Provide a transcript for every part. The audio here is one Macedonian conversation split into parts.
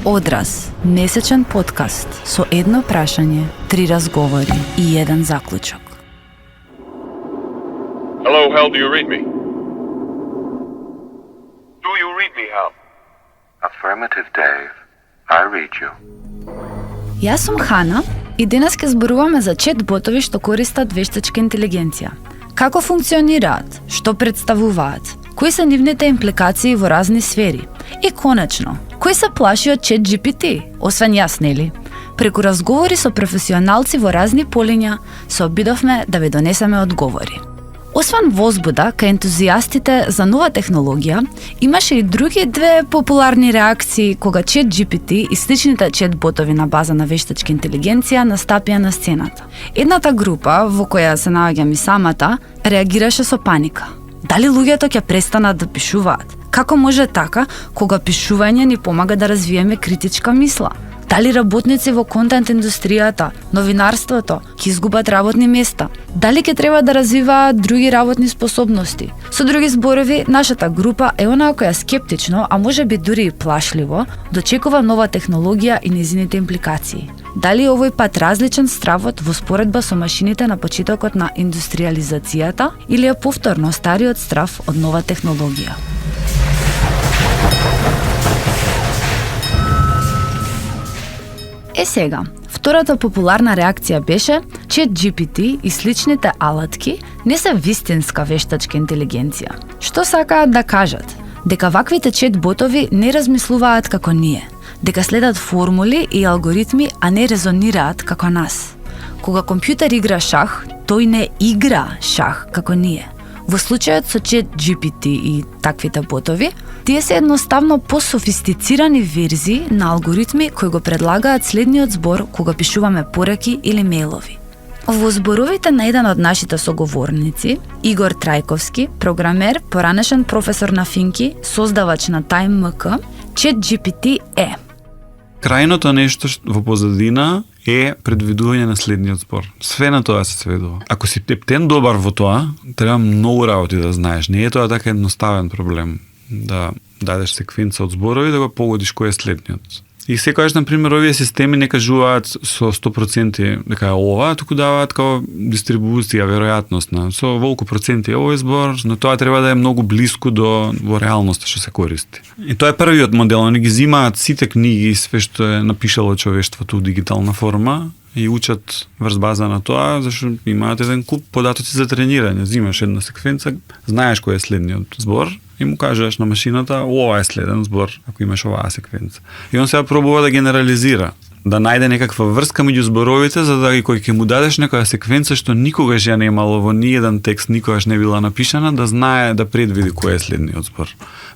Одраз, месечен подкаст со едно прашање, 3 разговори и еден заклучок. Hello, Hal, do you read me? Do you read me, Hal? Affirmative, Dave. I read you. Јас сум Хана и денес ќе зборуваме за чет-ботови што користат вештачка интелигенција. Како функционираат, што представуваат, кои се нивните импликации во разни сфери и конечно, кој се плаши од ChatGPT, освен јас, нели? Преку разговори со професионалци во разни полиња се обидовме да ви донесеме одговори. Освен возбуда кај ентузијастите за нова технологија, имаше и други две популарни реакции кога ChatGPT и сличните чет-ботови на база на вештачка интелигенција настапија на сцената. Едната група, во која се наоѓам и самата, реагираше со паника. Дали луѓето ќе престанат да пишуваат? Како може така, кога пишување ни помага да развиеме критичка мисла? Дали работници во контент индустријата, новинарството ќе изгубат работни места? Дали ќе треба да развиваат други работни способности? Со други зборови, нашата група е онаа која скептично, а можеби дури и плашливо, дочекува нова технологија и нејзините импликации. Дали овој пат различен стравот во споредба со машините на почетокот на индустриализацијата или е повторно стариот страв од нова технологија? Сега, втората популарна реакција беше ChatGPT и сличните алатки не се вистинска вештачка интелигенција. Што сакаат да кажат? Дека ваквите чет-ботови не размислуваат како ние, дека следат формули и алгоритми, а не резонираат како нас. Кога компјутер игра шах, тој не игра шах како ние. Во случајот со ChatGPT и таквите ботови, тие се едноставно пософистицирани верзии на алгоритми кои го предлагаат следниот збор кога пишуваме пораки или мејлови. Во зборовите на еден од нашите соговорници, Игор Трајковски, програмер, поранешен професор на финки, создавач на TimeMK, ChatGPT е крајното нешто во позадина е предвидување на следниот збор. Све на тоа се сведува. Ако си тептен добар во тоа, треба многу работи да знаеш. Не е тоа така едноставен проблем да дадеш секвенца од зборови да го погодиш кој е следниот. И секогаш, например, овие системи не кажуваат со 100% дека е ова, туку даваат као дистрибуција, веројатностна. Со волку проценти е овој збор, но тоа треба да е многу блиску до во реалноста што се користи. И тоа е првиот модел, они ги зимаат сите книги и све што е напишало човештвото во дигитална форма и учат врз база на тоа, зашто имаат еден куп податоци за тренирање. Зимаш една секвенца, знаеш кој е следниот збор, и му кажеш на машината, ова е следен збор, ако имаш оваа секвенца. И он сега пробува да генерализира, да најде некаква врска меѓу зборовите, за да кој ќе му дадеш некоја секвенца што никогаш ја немало во ниеден текст, никогаш не била напишана, да знае да предвиди кој е следниот збор.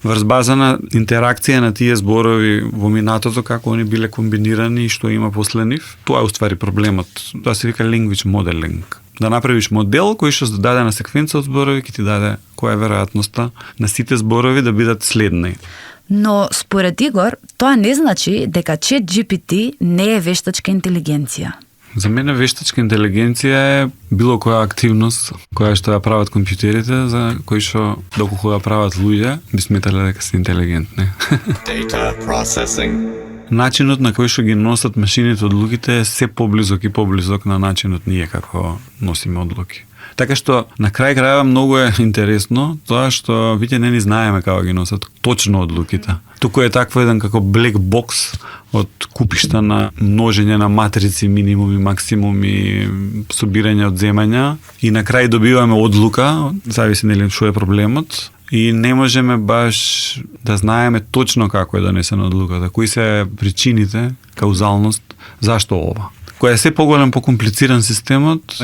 Врз база на интеракција на тие зборови во минатото, како они биле комбинирани и што има после нив, тоа е уствари проблемот. Тоа се вика language modeling. Да направиш модел кој што даде на секвенца од зборови, ќе ти даде која е веројатноста на сите зборови да бидат следни. Но според Игор, тоа не значи дека ChatGPT не е вештачка интелигенција. За мене вештачка интелигенција е било која активност која што ја прават компјутерите, за кои што доколку ја прават луѓе, би сметале дека се интелигентни. Data processing. Начинот на кој што ги носат машините одлуките е се поблизок и поблизок на начинот ние како носиме одлуки. Така што на крај крајава многу е интересно тоа што веќе не ни знаеме како ги носат точно одлуките. Туку е такво еден како black box од купишта на множење на матрици, минимуми, максимуми, собирање од земања и на крај добиваме одлука, зависи нели што е проблемот. И не можеме баш да знаеме точно како е донесена одлуката, кои се причините, каузалност, зашто ова. Која е се поголем, покомплициран системот,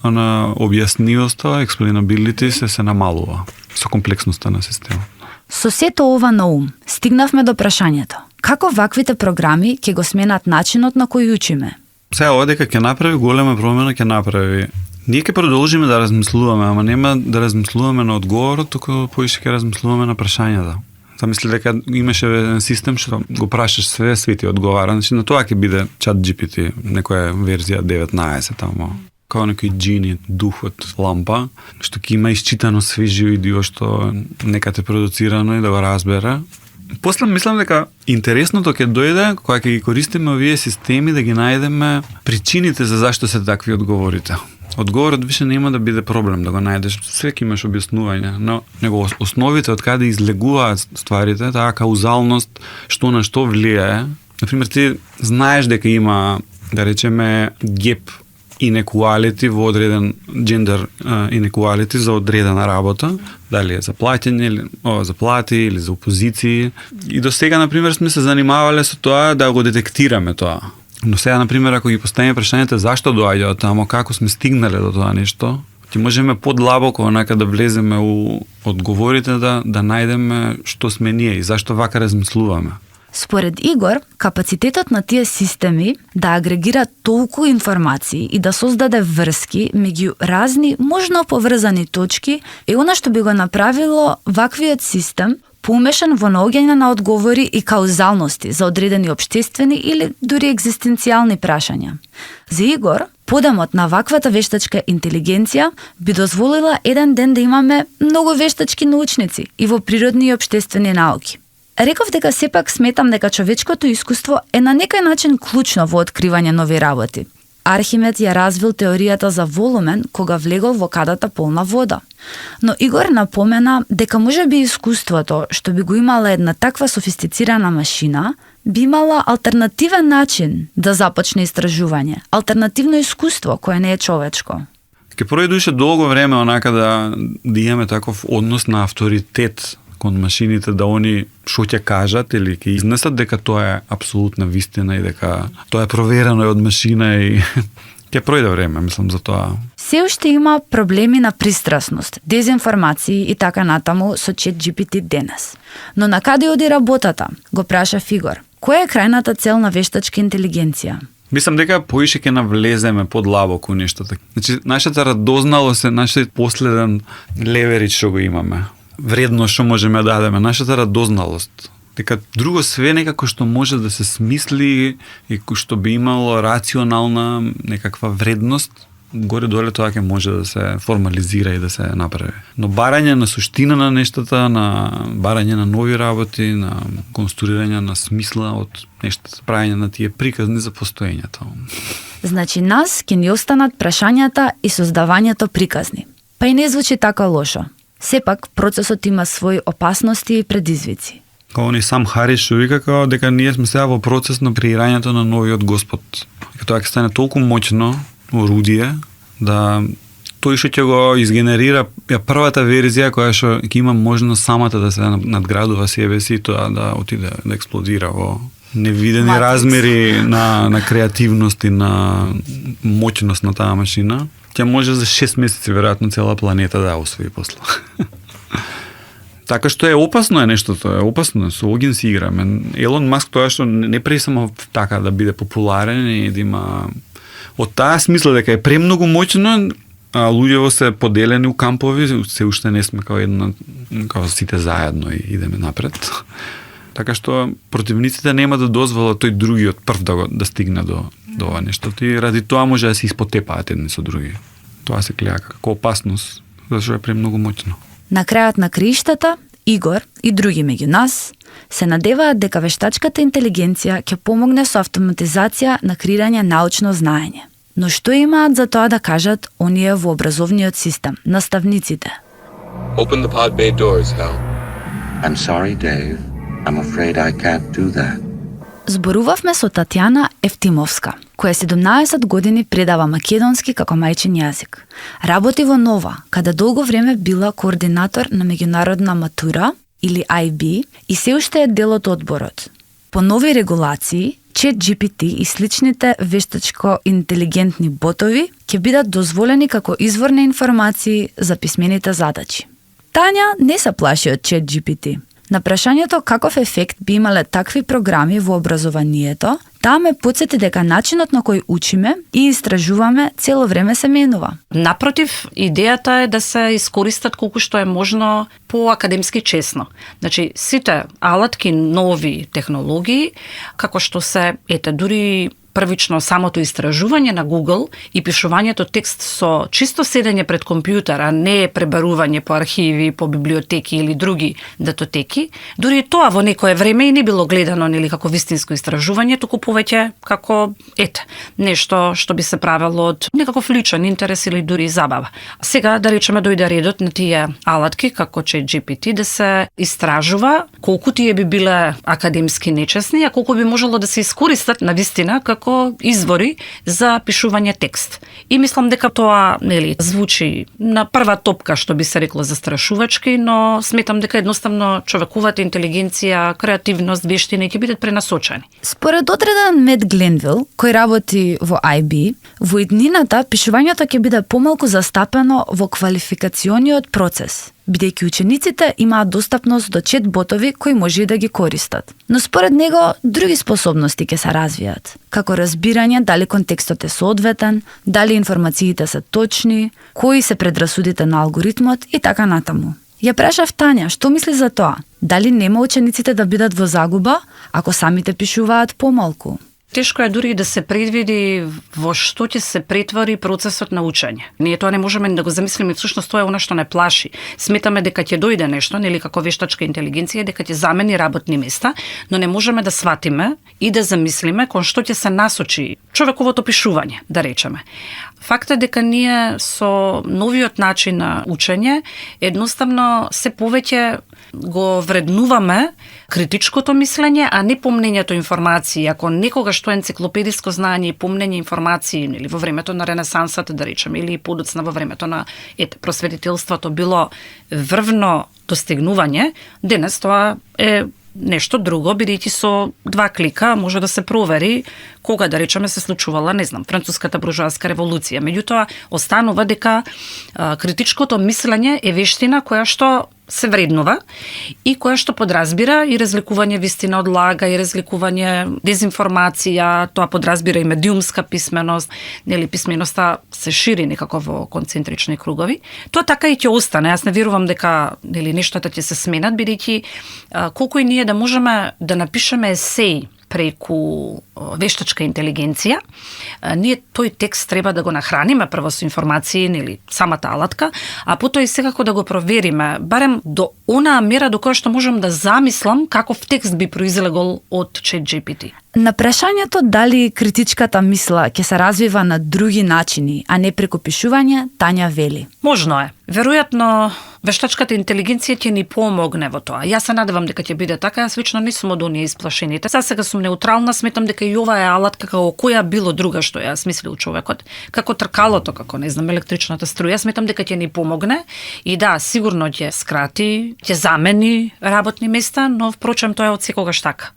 на објаснивоста, explainability се намалува со комплексноста на системот. Со сето ова на ум, стигнавме до прашањето. Како ваквите програми ќе го сменат начинот на кој учиме? Сега ова дека ќе направи голема промена, ќе направи. Ние ќе продолжиме да размислуваме, ама нема да размислуваме на одговорот, туку поише ќе размислуваме на прашањата. Замисли дека имаше еден систем што го прашаш све, ти одговара. Значи на тоа ќе биде ChatGPT, некоја верзија 19 тамо. Као некој джини, дух од лампа, што ќе има исчитано све живи дио што некаде продуцирано и да го разбере. После мислам дека интересното ќе дојде кога ќе ги користиме овие системи да ги најдеме причините за зашто се такви одговорите. Одговорот више нема да биде проблем да го најдеш, свеки имаш објаснување, но него основите од каде излегуваат стварите, таа каузалност, што на што влијае. Например, ти знаеш дека има, да речеме, геп inequality во одреден gender inequality за одредена работа, дали е за плаќање или за плати или за опозиции. И до сега, например, сме се занимавале со тоа да го детектираме тоа. Но сега, например, ако ги поставиме прашањето зашто доаѓа од тамо, како сме стигнале до тоа нешто, ќе можеме подлабоко онака да влеземе у одговорите да најдеме што сме ние и зашто вака размислуваме. Според Игор, капацитетот на тие системи да агрегира толку информации и да создаде врски меѓу разни, можно поврзани точки е она што би го направило ваквиот систем поумешан во наоѓање на одговори и каузалности за одредени општествени или дури екзистенцијални прашања. За Игор, подемот на ваквата вештачка интелигенција би дозволила еден ден да имаме многу вештачки научници и во природни и општествени науки. Реков дека сепак сметам дека човечкото искуство е на некој начин клучно во откривање нови работи. Архимед ја развил теоријата за волумен кога влегол во кадата полна вода. Но Игор напомена дека можеби искуството, што би го имала една таква софистицирана машина, би имала алтернативен начин да започне истражување, алтернативно искуство кое не е човечко. Ке пројдуше долго време онака да имаме таков однос на авторитет кон машините, да они што ќе кажат или ќе изнесат дека тоа е апсолутна вистина и дека тоа е проверено од машина и ќе пројде време, мислам, за тоа. Се уште има проблеми на пристрасност, дезинформации и така натаму со ChatGPT денес. Но на каде оди работата? Го праша Игор. Која е крајната цел на вештачка интелигенција? Мислам дека поише ќе навлеземе подлабоко нештата. Значи, нашата радозналост е нашиот последен леверидж што го имаме. Вредно што можеме да дадеме, нашата радозналост. Дека друго све некако што може да се смисли и што би имало рационална некаква вредност, горе-доле тоа ќе може да се формализира и да се направи. Но барање на суштина на нештата, на барање на нови работи, на конструирање на смисла од нештата, правење на тие приказни за постоењето. Значи нас ќе ни останат прашањата и создавањето приказни. Па и не звучи така лошо. Сепак, процесот има своји опасности и предизвици. Као ни сам Харис што вика као дека ние сме сега во процес на креирањето на новиот Господ. Дека тоа ќе стане толку моќно орудие да тој што ќе го изгенерира првата верзија која што ќе има можност самата да се надградува себе си и тоа да отиде да експлодира во невидени размери на креативност и на моќност на таа машина. Ќе може за 6 месеци веројатно цела планета да освои после. Така што е опасно нештото, е опасно, со огин си играме. Елон Маск тоа што не прави само така да биде популарен и да има од таа смисла дека е премногу моќно, а луѓето се поделени у кампови, се уште не сме као една, као сите заедно и идеме напред. Така што противниците нема да дозволат тој другиот прв да стигне до ова нешто. И ради тоа може да се испотепаат едни со други. Тоа се гледа како опасност, зашто е премногу моќно. На крајот на криштата, Игор и други меѓу нас се надеваат дека вештачката интелигенција ќе помогне со автоматизација на креирање научно знаење. Но што имаат за тоа да кажат оние во образовниот систем, наставниците? Open the pod bay doors, Hal. I'm sorry, Dave. I'm afraid I can't do that. Зборувавме со Татјана Ефтимовска, која 17 години предава македонски како мајчин јазик. Работи во Нова, каде долго време била координатор на меѓународна матура или IB и се уште е дел од одборот. По нови регулации, ChatGPT и сличните вештачко интелигентни ботови ќе бидат дозволени како извор на информации за писмените задачи. Тања не се плаши од ChatGPT. На прашањето каков ефект би имале такви програми во образованието, таа ме потсети дека начинот на кој учиме и истражуваме цело време се менува. Напротив, идејата е да се искористат колку што е можно по-академски честно. Значи, сите алатки, нови технологии, како што се, дури првично самото истражување на Google и пишувањето текст со чисто седење пред компјутер, а не пребарување по архиви, по библиотеки или други датотеки, дури и тоа во некое време и не било гледано нели како вистинско истражување, туку повеќе како нешто што би се правело од некаков личен интерес или дури забава. Сега да речеме дојде редот на тие алатки како ChatGPT да се истражува колку тие би биле академски нечесни, а колку би можело да се искористат на вистина како извори за пишување текст. И мислам дека тоа нели звучи на прва топка што би се рекло застрашувачки, но сметам дека едноставно човековата интелигенција, креативност, вештини ќе бидат пренасочени. Според одреден Мет Гленвил, кој работи во IB, во иднината пишувањето ќе биде помалку застапено во квалификациониот процес, бидејќи учениците имаат достапност до чет-ботови кои може и да ги користат. Но според него, други способности ќе се развијат, како разбирање дали контекстот е соодветен, дали информациите се точни, кои се предрасудите на алгоритмот и така натаму. Ја прашав Тања, што мисли за тоа? Дали нема учениците да бидат во загуба, ако самите пишуваат помалку? Тешко е дури да се предвиди во што ќе се претвори процесот на учење. Ние тоа не можеме да го замислиме, всушност тоа е она што не плаши. Сметаме дека ќе дојде нешто, нели како вештачка интелигенција, дека ќе замени работни места, но не можеме да сватиме и да замислиме кон што ќе се насочи човековото пишување, да речеме. Факт е дека ние со новиот начин на учење едноставно се повеќе го вреднуваме критичкото мислење, а не помнењето информации. Ако некогаш тоа енциклопедиско знаење и помнење информации или во времето на Ренесансата, да речеме, или подоцна во времето на просветителството било врвно достигнување, денес тоа е нешто друго, бидејќи со 2 клика може да се провери кога, да речеме, се случувала, не знам, француската буржоаска револуција. Меѓутоа, останува дека критичкото мислење е вештина која што се вреднува и која што подразбира и разликување вистина од лага, и разликување дезинформација, тоа подразбира и медиумска писменост, нели писменоста се шири некако во концентрични кругови. Тоа така и ќе остане. Јас не верувам дека нели нештата ќе се сменат, бидејќи колку и ние да можеме да напишеме есеи преку вештачка интелигенција, ние тој текст треба да го нахраниме прво со информации, нели самата алатка, а потоа и секако да го провериме, барем до онаа мера до која што можам да замислам каков текст би произлегол од ChatGPT. На прашањето дали критичката мисла ќе се развива на други начини, а не преку пишување, Тања вели. Можно е. Веројатно, вештачката интелигенција ќе ни помогне во тоа. Јас се надевам дека ќе биде така, јас лично не сум од оние исплашените. Сега сум неутрална, сметам дека и ова е алатка како која било друга што ја смислил човекот, како тркалото, како не знам, електричната струја, сметам дека ќе ни помогне и да, сигурно ќе скрати, ќе замени работни места, но впрочем тоа е од секогаш така.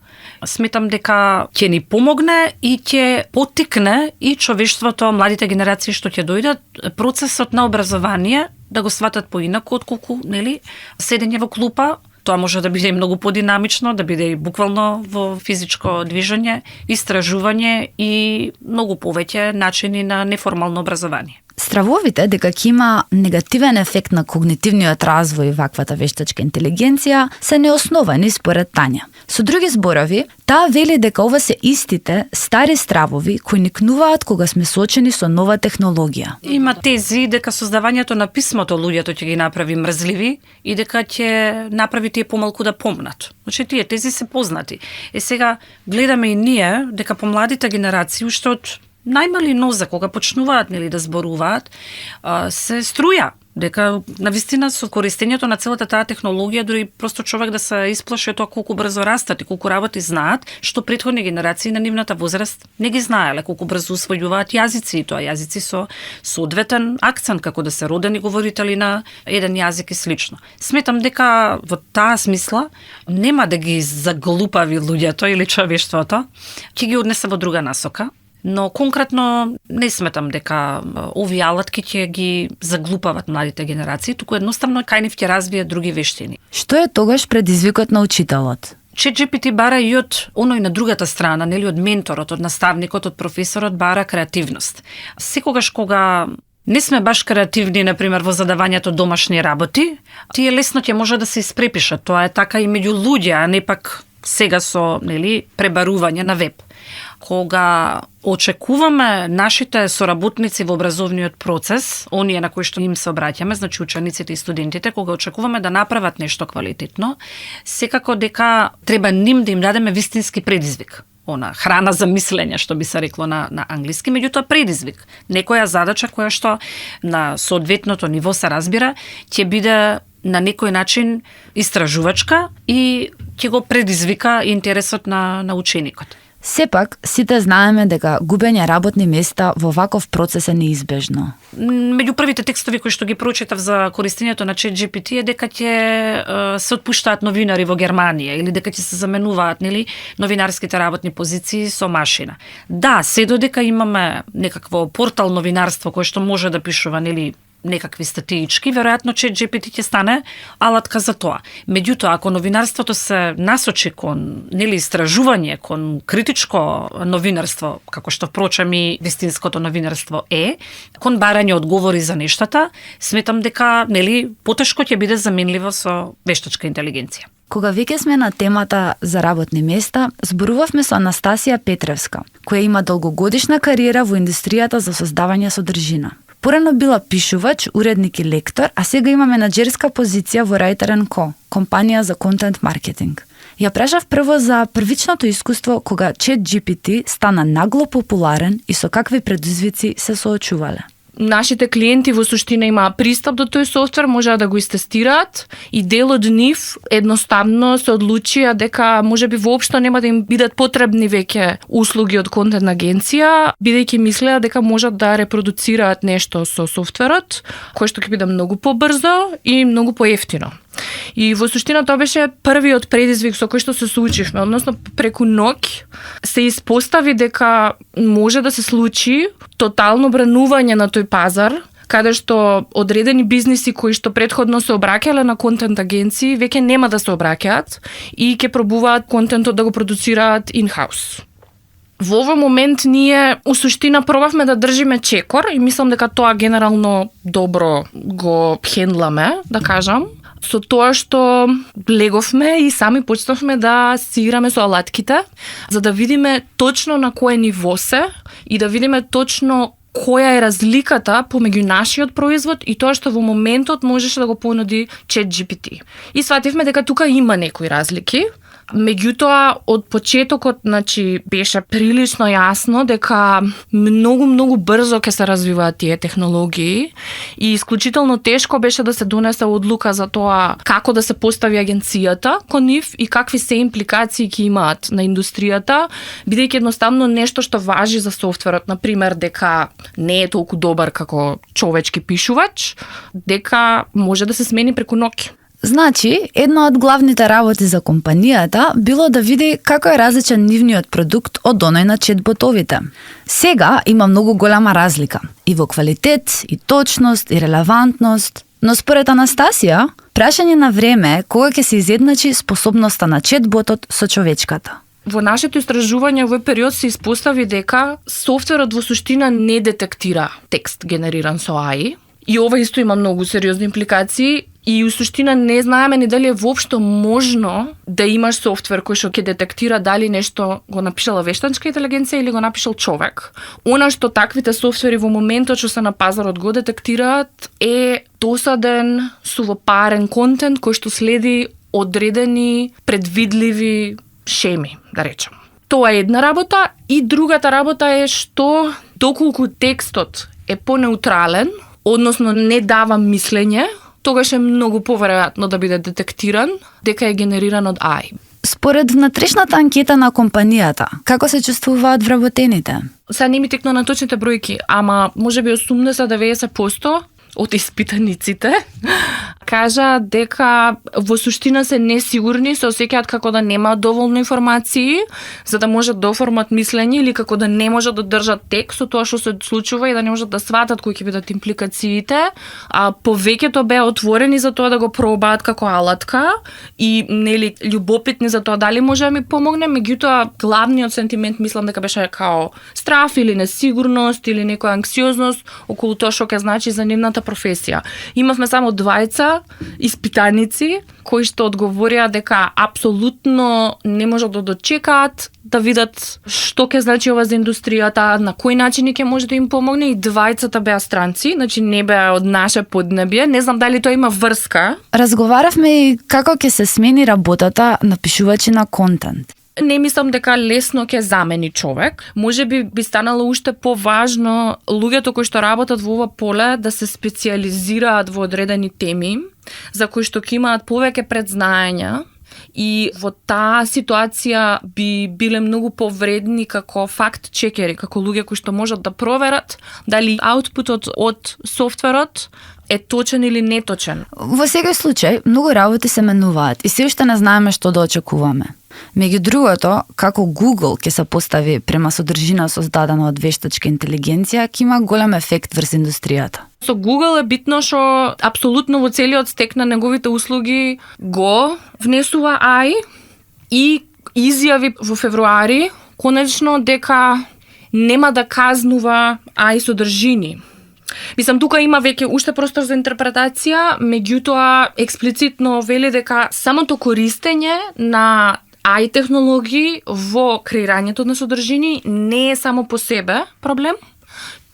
Сметам дека ќе ни помогне и ќе поттикне и човештвото, младите генерации што ќе дојдат, процесот на образование да го сватат поинаку отколку, нели, седење во клупа. Тоа може да биде и многу подинамично, да биде и буквално во физичко движење, истражување и многу повеќе начини на неформално образование. Стравовите дека ќе има негативен ефект на когнитивниот развој ваквата вештачка интелигенција се неосновани според Тања. Со други зборови, таа вели дека ова се истите стари стравови кои никнуваат кога сме соочени со нова технологија. Има тези дека создавањето на писмото луѓето ќе ги направи мрзливи и дека ќе направи тие помалку да помнат. Значи тие тези се познати. Сега гледаме и ние дека помладите генерации уште од најмали нозе кога почнуваат нели да зборуваат, се струја дека навистина со користењето на целата таа технологија дури просто човек да се исплаши тоа колку брзо растат и колку работи знаат, што претходни генерации на нивната возраст не ги знаеле, колку брзо усвојуваат јазици и тоа јазици со соодветен акцент како да се родени говорители на еден јазик и слично. Сметам дека во таа смисла нема да ги заглупави луѓето или човештвото, ќе ги однесе во друга насока. Но конкретно не сметам дека овие алатки ќе ги заглупават младите генерации, туку едноставно кај нив ќе развијат други вештини. Што е тогаш предизвикот на учителот? ChatGPT бара и од оној на другата страна, нели од менторот, од наставникот, од професорот бара креативност. Секогаш кога не сме баш креативни, например, во задавањето домашни работи, тие лесно ќе може да се испрепишат. Тоа е така и меѓу луѓе, а не пак сега со пребарување на веб. Кога очекуваме нашите соработници во образовниот процес, оние на кои што им се обраќаме, значи учениците и студентите, кога очекуваме да направат нешто квалитетно, секако дека треба ним да им дадеме вистински предизвик. Она храна за мислење, што би се рекло на англиски, меѓутоа предизвик. Некоја задача која што на соодветното ниво се разбира, ќе биде на некој начин истражувачка и ќе го предизвика интересот на ученикот. Сепак, сите знаеме дека губење работни места во ваков процес е неизбежно. Меѓу првите текстови кои што ги прочитав за користењето на ChatGPT е дека ќе се отпуштаат новинари во Германија или дека ќе се заменуваат новинарските работни позиции со машина. Да, се додека имаме некакво портал новинарство кое што може да пишува некакви статиички, веројатно ChatGPT ќе стане алатка за тоа. Меѓутоа, ако новинарството се насочи кон истражување, кон критичко новинарство, како што впрочем и вистинското новинарство е, кон барање одговори за нештата, сметам дека потешко ќе биде заменливо со вештачка интелигенција. Кога веќе сме на темата за работни места, зборувавме со Анастасија Петревска, која има долгогодишна кариера во индустријата за создавање содржина. Порано била пишувач, уредник и лектор, а сега има менаџерска позиција во Writer & Co, компанија за контент маркетинг. Ја прашав прво за првичното искуство кога ChatGPT стана нагло популарен и со какви предизвици се соочувале. Нашите клиенти во суштина имаа пристап до тој софтвер, можеа да го истестираат и дел од нив едноставно се одлучија дека можеби воопшто нема да им бидат потребни веќе услуги од контент агенција, бидејќи мислеа дека можат да репродуцираат нешто со софтверот, кој што ќе биде многу побрзо и многу поевтино. И во суштина тоа беше првиот предизвик со кој што се соочивме, односно преку ноќ се испостави дека може да се случи тотално бранување на тој пазар, каде што одредени бизниси кои што претходно се обраќале на контент агенции веќе нема да се обраќаат и ќе пробуваат контентот да го продуцираат in-house. Во овој момент ние у суштина пробавме да држиме чекор и мислам дека тоа генерално добро го хендламе, да кажам, со тоа што леговме и сами почнавме да си играме со алатките, за да видиме точно на кое ниво се и да видиме точно која е разликата помеѓу нашиот производ и тоа што во моментот можеше да го понуди ChatGPT. И свативме дека тука има некои разлики. Меѓутоа, од почетокот, беше прилично јасно дека многу брзо ќе се развиваат тие технологии и исклучително тешко беше да се донесе одлука за тоа како да се постави агенцијата кон нив и какви се импликации ќе имаат на индустријата, бидејќи едноставно нешто што важи за софтверот, например дека не е толку добар како човечки пишувач, дека може да се смени преку ноќ. Значи, една од главните работи за компанијата било да види како е различен нивниот продукт од оној на чатботовите. Сега има многу голема разлика и во квалитет, и точност, и релевантност, но според Анастасија, прашање на време е кога ќе се изедначи способноста на чатботот со човечката. Во нашето истражување овој период се испостави дека софтверот во суштина не детектира текст генериран со AI, и ова исто има многу сериозни импликации и у суштина не знаеме ни дали е воопшто можно да имаш софтвер кој што ќе детектира дали нешто го напишала вештачка интелигенција или го напишал човек. Она што таквите софтвери во моментот што се на пазарот го детектираат е досаден, сувопарен контент кој што следи одредени предвидливи шеми, да речем. Тоа е една работа и другата работа е што доколку текстот е понеутрален, односно не дава мислење, тогаш е многу поверојатно да биде детектиран дека е генериран од AI. Според внатрешната анкета на компанијата, како се чувствуваат вработените? Сега не ми текна на точните бројки, ама можеби 80-90% од испитаниците кажа дека во суштина се несигурни, се осеќаат како да немаат доволно информации за да можат да оформат мислење или како да не можат да држат текст со тоа што се случува и да не можат да сватат кои ќе бидат импликациите, а повеќето беа отворени за тоа да го пробаат како алатка и љубопитни за тоа дали може да ми помогне, меѓутоа главниот сентимент мислам дека беше као страф или несигурност или некоја анксиозност околу тоа што ќе значи за нивната мојата професија. Имавме само двајца испитаници кои што одговорија дека апсолутно не можат да дочекаат да видат што ќе значи ова за индустријата, на кој начин ќе може да им помогне, и двајцата беа странци, значи не беа од наше поднебие. Не знам дали тоа има врска. Разговаравме и како ќе се смени работата на пишувачи на контент. Не мислам дека лесно ќе замени човек. Може би станало уште поважно луѓето кои што работат во ова поле да се специализираат во одредени теми, за кои што ќе имаат повеќе предзнаења, и во таа ситуација би биле многу повредни како факт чекери, како луѓе кои што можат да проверат дали аутпутот од софтверот е точен или неточен. Во секој случај, многу работи се менуваат и се уште не знаеме што да очекуваме. Меѓу другото, како Google ќе се постави према содржина создадена од вештачка интелигенција, ќе има голем ефект врз индустријата. Со Google е битно што апсолутно во целиот стек на неговите услуги го внесува AI и изјави во февруари конечно дека нема да казнува AI содржини. Мислам, тука има веќе уште простор за интерпретација, меѓутоа експлицитно вели дека самото користење на AI технологии во креирањето на содржини не е само по себе проблем,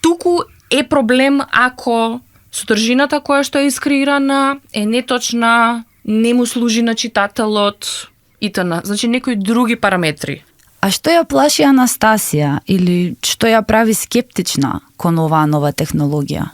туку е проблем ако содржината која што е искреирана е неточна, не му служи на читателот итн. Значи некои други параметри. А што ја плаши Анастасија или што ја прави скептична кон оваа нова технологија?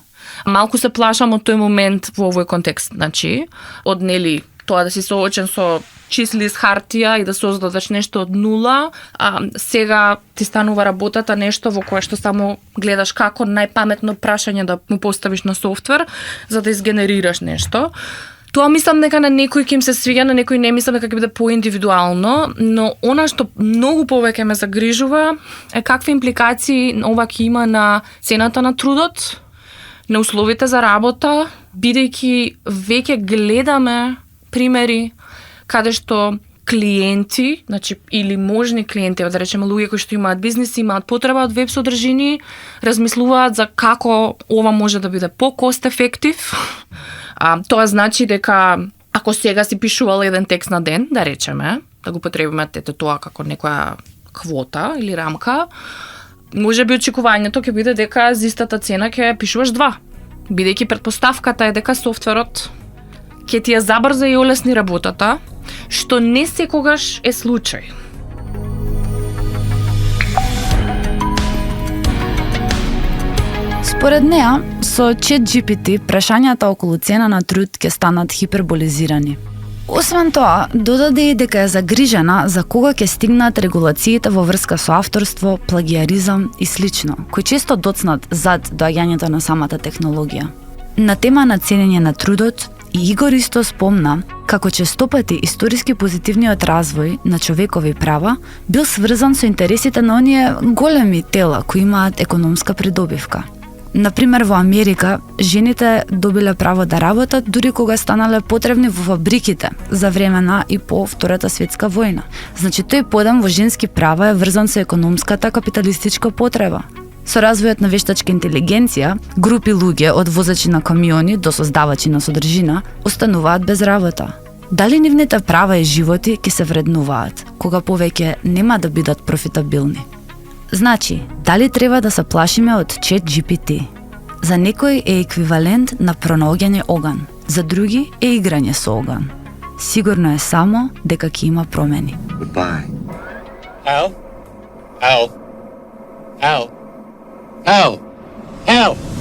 Малку се плашам од тој момент во овој контекст, значи, од нели тоа да си соочен со числи из хартија и да создадеш нешто од нула, а сега ти станува работата нешто во кое што само гледаш како најпаметно прашање да му поставиш на софтвер за да изгенерираш нешто. Тоа мислам дека на некој ќе им се свиѓа, на некој не мислам дека ќе биде поиндивидуално, но она што многу повеќе ме загрижува е какви импликации ова ќе има на цената на трудот, на условите за работа, бидејќи веќе гледаме примери каде што клиенти, значи или можни клиенти, да речеме луѓе кои што имаат бизнеси, имаат потреба од веб содржини, размислуваат за како ова може да биде по-кост ефектив. Тоа значи дека ако сега си пишувал еден текст на ден, да речеме, да го потребиме тоа како некоја квота или рамка, може би очекувањето ќе биде дека за истата цена ќе пишуваш 2, бидејќи претпоставката е дека софтверот ќе ти ја забрза и олесни работата, што не секогаш е случај. Според неа, со ChatGPT прашањата околу цена на труд ќе станат хиперболизирани. Освен тоа, додаде и дека е загрижена за кога ќе стигнат регулациите во врска со авторство, плагиаризам и слично, кои често доцнат зад доаѓањето на самата технологија. На тема на ценење на трудот, и Игор исто спомна како честопати историски позитивниот развој на човекови права бил сврзан со интересите на оние големи тела кои имаат економска придобивка. Например, во Америка, жените добиле право да работат дури кога станале потребни во фабриките за време на и по Втората светска војна. Значи, тој подем во женски права е врзан со економската капиталистичка потреба. Со развојот на вештачка интелигенција, групи луѓе од возачи на камиони до создавачи на содржина остануваат без работа. Дали нивните права и животи ќе се вреднуваат, кога повеќе нема да бидат профитабилни? Значи, дали треба да се плашиме од ChatGPT? За некој е еквивалент на пронаоѓање оган, за други е играње со оган. Сигурно е само дека ќе има промени. Goodbye. Al? Al? Al? Al? Al?